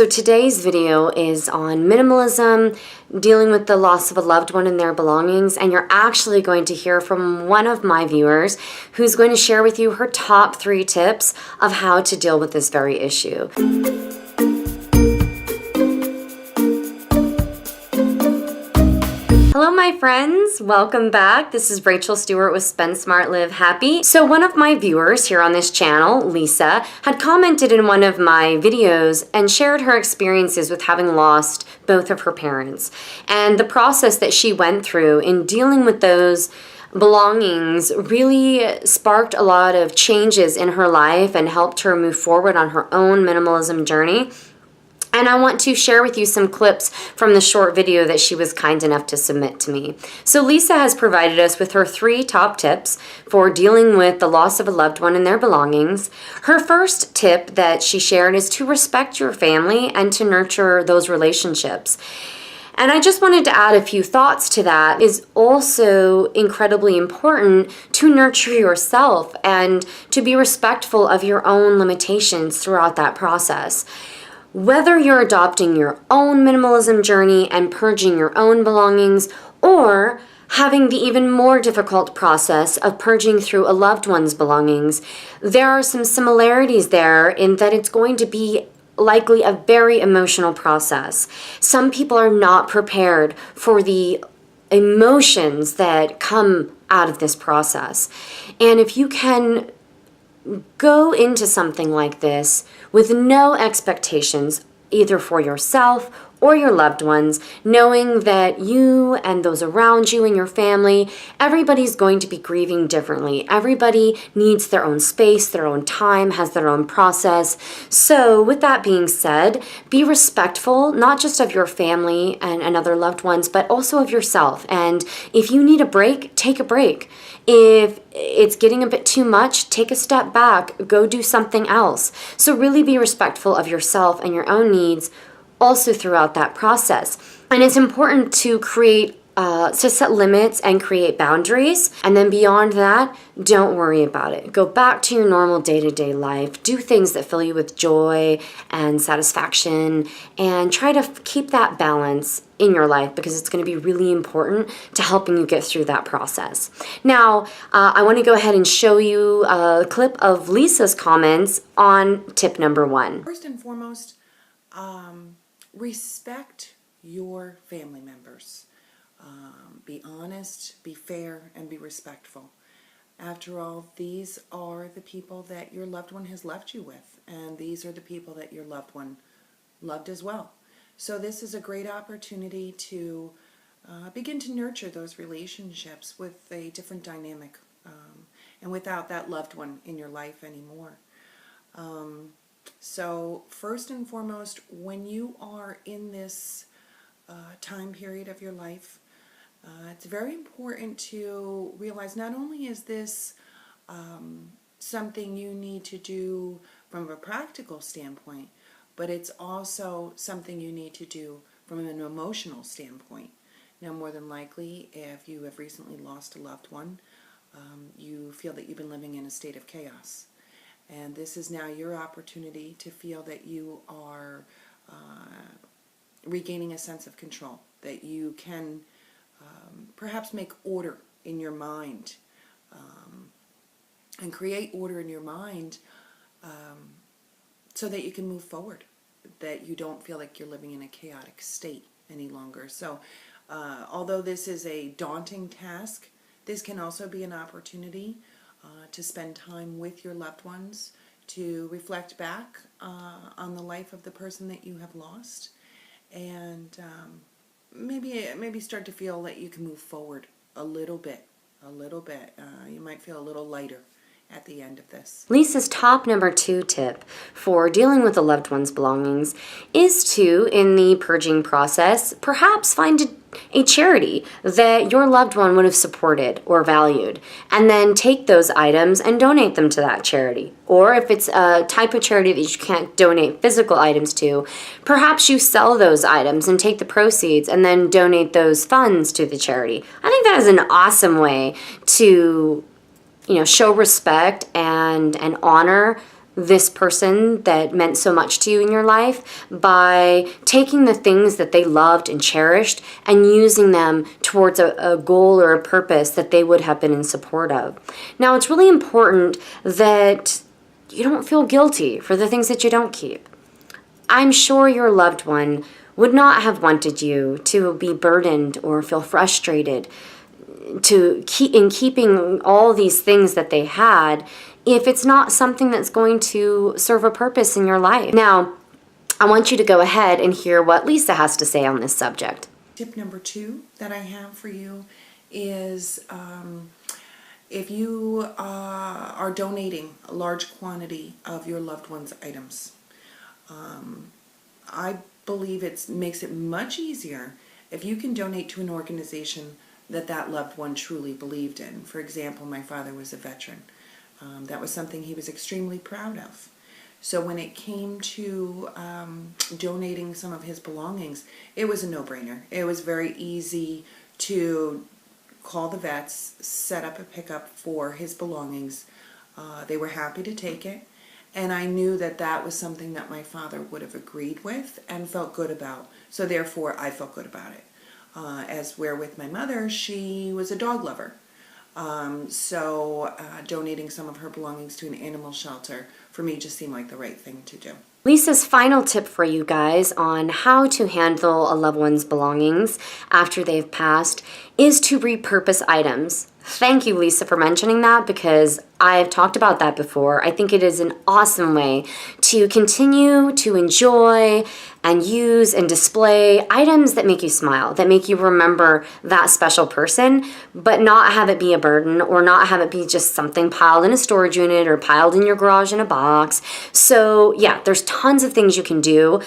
So today's video is on minimalism, dealing with the loss of a loved one and their belongings, and you're actually going to hear from one of my viewers who's going to share with you her top 3 tips of how to deal with this very issue. Hello my friends, welcome back. This is Rachel Stewart with Spend Smart Live Happy. So one of my viewers here on this channel, Lisa, had commented in one of my videos and shared her experiences with having lost both of her parents and the process that she went through in dealing with those belongings really sparked a lot of changes in her life and helped her move forward on her own minimalism journey. And I want to share with you some clips from the short video that she was kind enough to submit to me. So Lisa has provided us with her 3 top tips for dealing with the loss of a loved one and their belongings. Her first tip that she shared is to respect your family and to nurture those relationships. And I just wanted to add a few thoughts to that. It is also incredibly important to nurture yourself and to be respectful of your own limitations throughout that process. Whether you're adopting your own minimalism journey and purging your own belongings, or having the even more difficult process of purging through a loved one's belongings, there are some similarities there in that it's going to be likely a very emotional process. Some people are not prepared for the emotions that come out of this process. And if you can go into something like this with no expectations, either for yourself or your loved ones, knowing that you and those around you and your family, everybody's going to be grieving differently. Everybody needs their own space, their own time, has their own process. So with that being said, be respectful, not just of your family and other loved ones, but also of yourself. And if you need a break, take a break. If it's getting a bit too much, take a step back, go do something else. So really be respectful of yourself and your own needs also throughout that process. And it's important to to set limits and create boundaries. And then beyond that, don't worry about it. Go back to your normal day-to-day life. Do things that fill you with joy and satisfaction, and try to keep that balance in your life, because it's going to be really important to helping you get through that process. Now, I want to go ahead and show you a clip of Lisa's comments on tip number 1. First and foremost, respect your family members. Be honest, be fair, and be respectful. After all, these are the people that your loved one has left you with, and these are the people that your loved one loved as well. So this is a great opportunity to begin to nurture those relationships with a different dynamic, and without that loved one in your life anymore. So first and foremost, when you are in this time period of your life, it's very important to realize not only is this something you need to do from a practical standpoint, but it's also something you need to do from an emotional standpoint. Now, more than likely, if you have recently lost a loved one, you feel that you've been living in a state of chaos. And this is now your opportunity to feel that you are regaining a sense of control, that you can perhaps make order in your mind, and create order in your mind so that you can move forward, that you don't feel like you're living in a chaotic state any longer. So although this is a daunting task, this can also be an opportunity to spend time with your loved ones, to reflect back on the life of the person that you have lost, and maybe start to feel that you can move forward a little bit. You might feel a little lighter at the end of this. Lisa's top number 2 tip for dealing with a loved one's belongings is to, in the purging process, perhaps find a charity that your loved one would have supported or valued, and then take those items and donate them to that charity. Or if it's a type of charity that you can't donate physical items to, perhaps you sell those items and take the proceeds and then donate those funds to the charity. I think that is an awesome way to show respect and honor this person that meant so much to you in your life by taking the things that they loved and cherished and using them towards a goal or a purpose that they would have been in support of. Now, it's really important that you don't feel guilty for the things that you don't keep. I'm sure your loved one would not have wanted you to be burdened or feel frustrated in keeping all these things that they had if it's not something that's going to serve a purpose in your life. Now, I want you to go ahead and hear what Lisa has to say on this subject. Tip number 2 that I have for you is if you are donating a large quantity of your loved one's items, I believe it makes it much easier if you can donate to an organization that loved one truly believed in. For example, my father was a veteran. That was something he was extremely proud of. So when it came to donating some of his belongings, it was a no-brainer. It was very easy to call the vets, set up a pickup for his belongings. They were happy to take it. And I knew that was something that my father would have agreed with and felt good about. So therefore, I felt good about it. As where with my mother, she was a dog lover. So donating some of her belongings to an animal shelter for me just seemed like the right thing to do. Lisa's final tip for you guys on how to handle a loved one's belongings after they've passed is to repurpose items. Thank you, Lisa, for mentioning that, because I've talked about that before. I think it is an awesome way to continue to enjoy and use and display items that make you smile, that make you remember that special person, but not have it be a burden or not have it be just something piled in a storage unit or piled in your garage in a box. So yeah, there's tons of things you can do.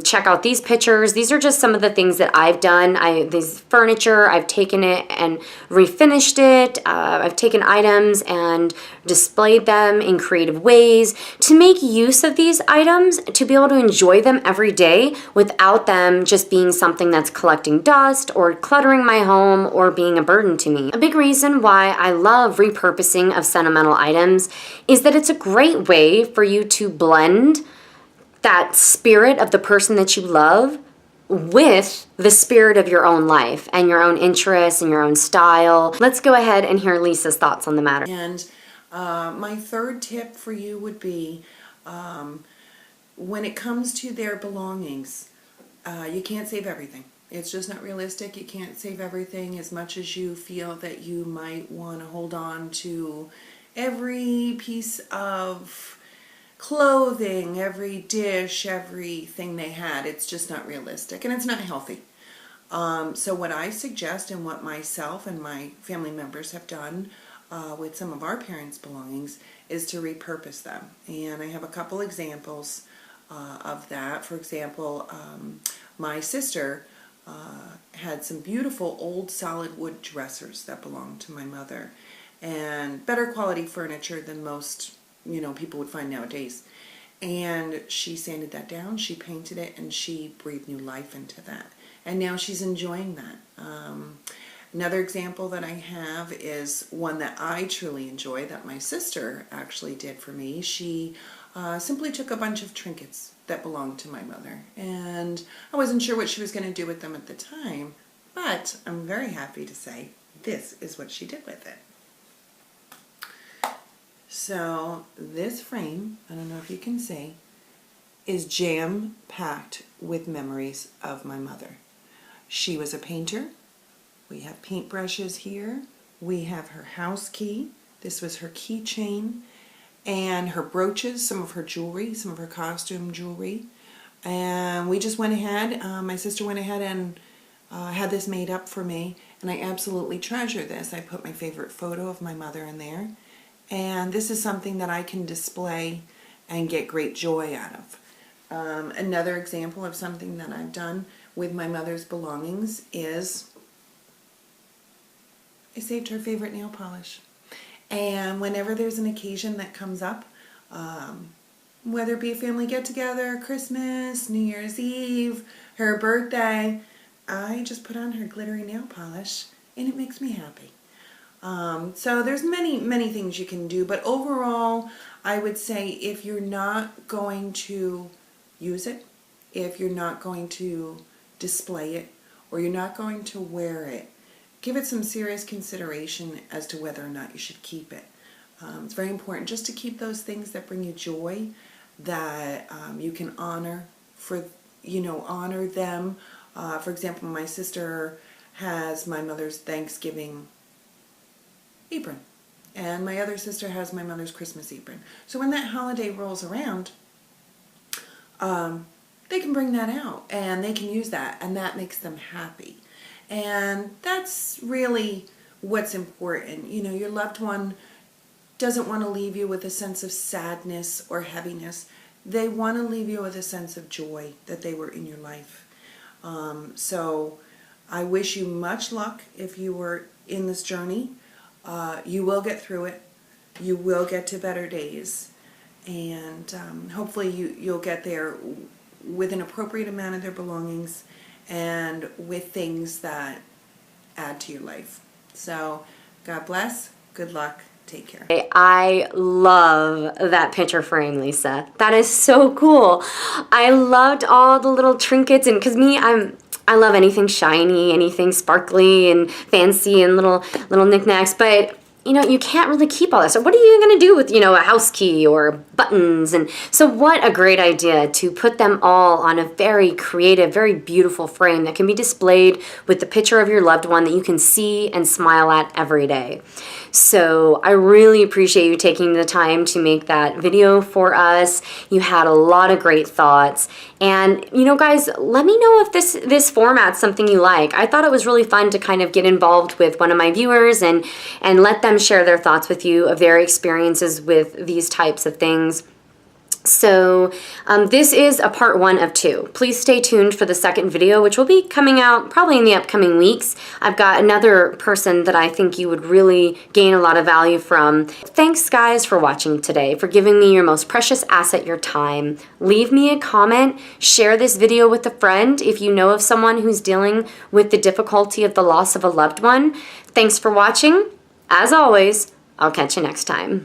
Check out these pictures. These are just some of the things that I've done. This furniture, I've taken it and refinished it. I've taken items and displayed them in creative ways to make use of these items, to be able to enjoy them every day without them just being something that's collecting dust or cluttering my home or being a burden to me. A big reason why I love repurposing of sentimental items is that it's a great way for you to blend that spirit of the person that you love with the spirit of your own life and your own interests and your own style. Let's go ahead and hear Lisa's thoughts on the matter. And my third tip for you would be when it comes to their belongings, you can't save everything. It's just not realistic. You can't save everything as much as you feel that you might want to hold on to every piece of clothing, every dish, everything they had. It's just not realistic and it's not healthy. So what I suggest and what myself and my family members have done with some of our parents' belongings is to repurpose them. And I have a couple examples of that. For example, my sister had some beautiful old solid wood dressers that belonged to my mother, and better quality furniture than most people would find nowadays. And she sanded that down, she painted it, and she breathed new life into that. And now she's enjoying that. Another example that I have is one that I truly enjoy that my sister actually did for me. She simply took a bunch of trinkets that belonged to my mother. And I wasn't sure what she was going to do with them at the time, but I'm very happy to say this is what she did with it. So this frame, I don't know if you can see, is jam-packed with memories of my mother. She was a painter. We have paintbrushes here. We have her house key. This was her keychain. And her brooches, some of her jewelry, some of her costume jewelry. And we just went ahead, my sister went ahead and had this made up for me. And I absolutely treasure this. I put my favorite photo of my mother in there. And this is something that I can display and get great joy out of. Another example of something that I've done with my mother's belongings is I saved her favorite nail polish. And whenever there's an occasion that comes up, whether it be a family get-together, Christmas, New Year's Eve, her birthday, I just put on her glittery nail polish and it makes me happy. So there's many things you can do, but overall I would say if you're not going to use it, if you're not going to display it, or you're not going to wear it, give it some serious consideration as to whether or not you should keep it. It's very important just to keep those things that bring you joy, that you can honor honor them. For example, my sister has my mother's Thanksgiving apron, and my other sister has my mother's Christmas apron. So when that holiday rolls around, they can bring that out and they can use that, and that makes them happy. And that's really what's important. Your loved one doesn't want to leave you with a sense of sadness or heaviness. They want to leave you with a sense of joy that they were in your life. So I wish you much luck if you were in this journey. You will get through it. You will get to better days. And hopefully you'll get there with an appropriate amount of their belongings and with things that add to your life. So God bless. Good luck. Take care. I love that picture frame, Lisa. That is so cool. I loved all the little trinkets, and because I love anything shiny, anything sparkly and fancy and little knickknacks, but you can't really keep all that. So what are you going to do with, a house key or buttons? And so what a great idea to put them all on a very creative, very beautiful frame that can be displayed with the picture of your loved one that you can see and smile at every day. So I really appreciate you taking the time to make that video for us. You had a lot of great thoughts. And, guys, let me know if this format's something you like. I thought it was really fun to kind of get involved with one of my viewers and let them share their thoughts with you of their experiences with these types of things. So this is a part 1 of 2. Please stay tuned for the second video, which will be coming out probably in the upcoming weeks. I've got another person that I think you would really gain a lot of value from. Thanks, guys, for watching today, for giving me your most precious asset, your time. Leave me a comment. Share this video with a friend if you know of someone who's dealing with the difficulty of the loss of a loved one. Thanks for watching. As always, I'll catch you next time.